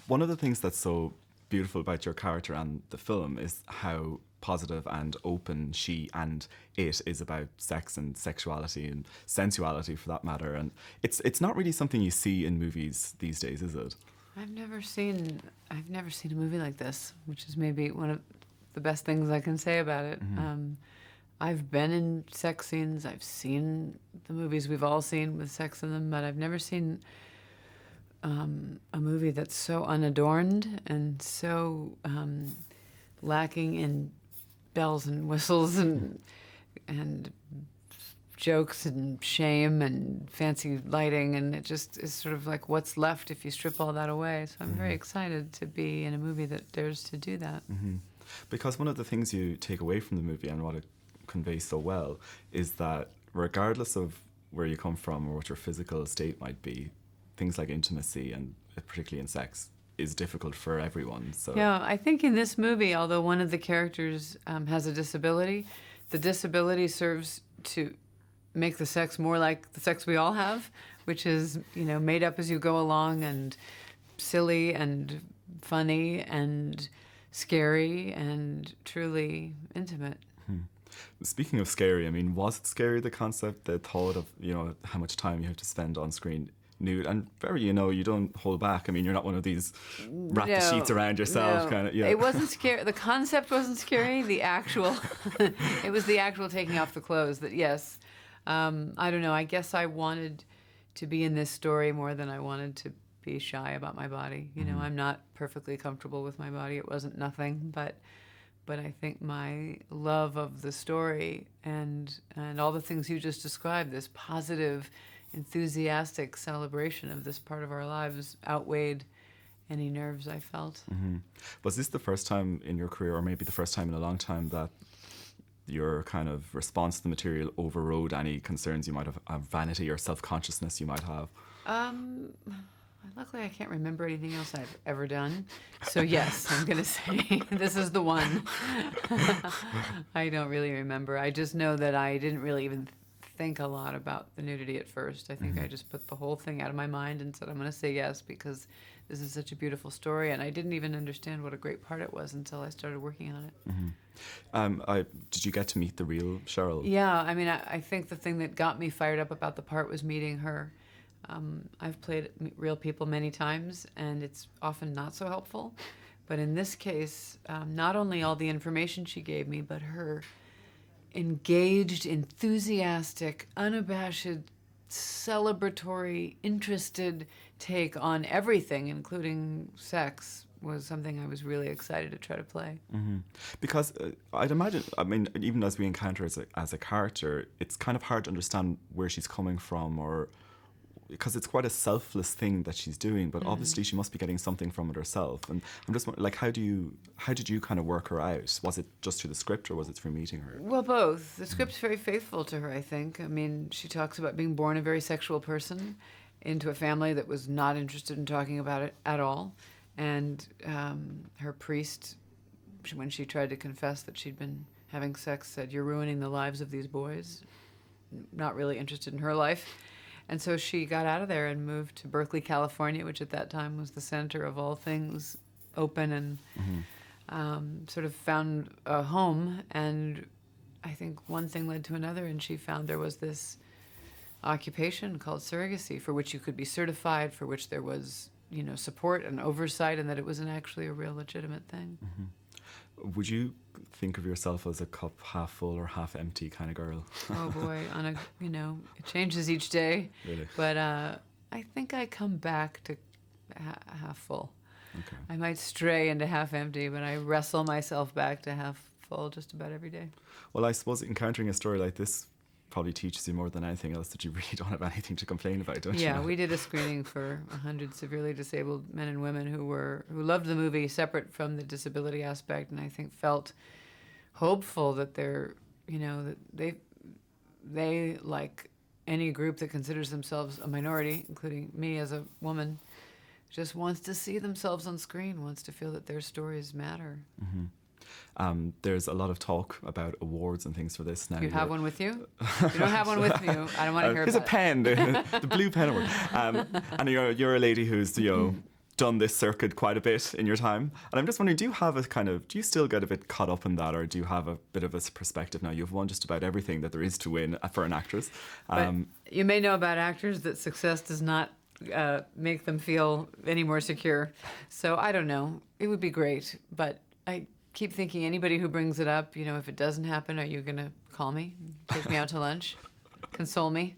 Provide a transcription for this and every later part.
one of the things that's so beautiful about your character and the film is how positive and open she and it is about sex and sexuality and sensuality, for that matter. And it's not really something you see in movies these days, is it? I've never seen a movie like this, which is maybe one of the best things I can say about it. I've been in sex scenes. I've seen the movies we've all seen with sex in them, but I've never seen a movie that's so unadorned and so lacking in bells and whistles and jokes and shame and fancy lighting, and it just is sort of like what's left if you strip all that away. So I'm very excited to be in a movie that dares to do that. Because one of the things you take away from the movie and what it conveys so well is that regardless of where you come from or what your physical state might be, things like intimacy, and particularly in sex, is difficult for everyone. So yeah, I think in this movie, although one of the characters has a disability, the disability serves to make the sex more like the sex we all have, which is, you know, made up as you go along and silly and funny and scary and truly intimate. Speaking of scary, I mean, was it scary, the concept, the thought of, you know, how much time you have to spend on screen nude and very, you know, you don't hold back. I mean, you're not one of these wrap the sheets around yourself kind of. Yeah. It wasn't scary. The concept wasn't scary. The actual, it was the actual taking off the clothes that, yes. I don't know. I guess I wanted to be in this story more than I wanted to be shy about my body. You know, I'm not perfectly comfortable with my body. It wasn't nothing, but I think my love of the story and all the things you just described, this positive, enthusiastic celebration of this part of our lives, outweighed any nerves I felt. Was this the first time in your career, or maybe the first time in a long time, that your kind of response to the material overrode any concerns you might have, vanity or self-consciousness you might have? Luckily, I can't remember anything else I've ever done. So yes, I'm going to say this is the one. I don't really remember. I just know that I didn't really even think a lot about the nudity at first. I think I just put the whole thing out of my mind and said, I'm going to say yes because this is such a beautiful story. And I didn't even understand what a great part it was until I started working on it. Did you get to meet the real Cheryl? Yeah, I mean, I think the thing that got me fired up about the part was meeting her. I've played real people many times, and it's often not so helpful. But in this case, not only all the information she gave me, but her engaged, enthusiastic, unabashed, celebratory, interested take on everything, including sex, was something I was really excited to try to play. Because I'd imagine, I mean, even as we encounter her as a character, it's kind of hard to understand where she's coming from, or because it's quite a selfless thing that she's doing, but obviously she must be getting something from it herself. And I'm just like, how did you kind of work her out? Was it just through the script, or was it through meeting her? Well, both. The script's very faithful to her, I think. I mean, she talks about being born a very sexual person into a family that was not interested in talking about it at all. And her priest, when she tried to confess that she'd been having sex, said, "You're ruining the lives of these boys." Not really interested in her life. And so she got out of there and moved to Berkeley, California, which at that time was the center of all things open, and sort of found a home. And I think one thing led to another, and she found there was this occupation called surrogacy, for which you could be certified, for which there was, you know, support and oversight, and that it was actually a real legitimate thing. Would you think of yourself as a cup half full or half empty kind of girl? Oh boy, it changes each day. Really? But I think I come back to half full. Okay. I might stray into half empty, but I wrestle myself back to half full just about every day. Well, I suppose encountering a story like this probably teaches you more than anything else that you really don't have anything to complain about, don't you? Yeah, we did a screening for 100 severely disabled men and women who loved the movie separate from the disability aspect, and I think felt hopeful that they're, you know, that they like any group that considers themselves a minority, including me as a woman, just wants to see themselves on screen, wants to feel that their stories matter. There's a lot of talk about awards and things for this now. You have one with you? You don't have one with you. I don't want to hear about it. Here's a pen, the blue pen award. And you're a lady who's, you know, done this circuit quite a bit in your time, and I'm just wondering, do you still get a bit caught up in that, or do you have a bit of a perspective now? You've won just about everything that there is to win for an actress. But you may know about actors that success does not make them feel any more secure. So I don't know. It would be great, but I keep thinking anybody who brings it up, if it doesn't happen, are you going to call me, take me out to lunch, console me?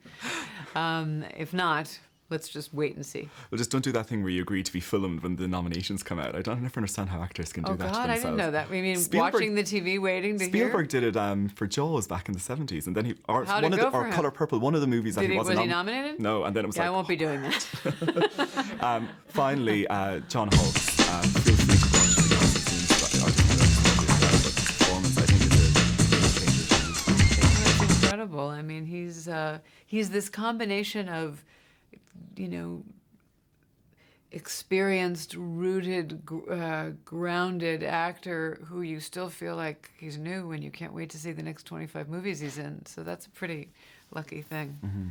If not, let's just wait and see. Well, just don't do that thing where you agree to be filmed when the nominations come out. I never understand how actors can do that to themselves. I didn't know that. I mean, watching the TV, waiting to hear? Spielberg did it for Jaws back in the 70s, and then Colour Purple, one of the movies that he wasn't was he nominated? No, and then it was I won't be doing that. Finally, John Hawkes, feel free to watch the because it seems but his performance, I think, is a game changer. It's incredible. I mean, he's this combination of, experienced, rooted, grounded actor who you still feel like he's new and you can't wait to see the next 25 movies he's in. So that's a pretty lucky thing. Mm-hmm.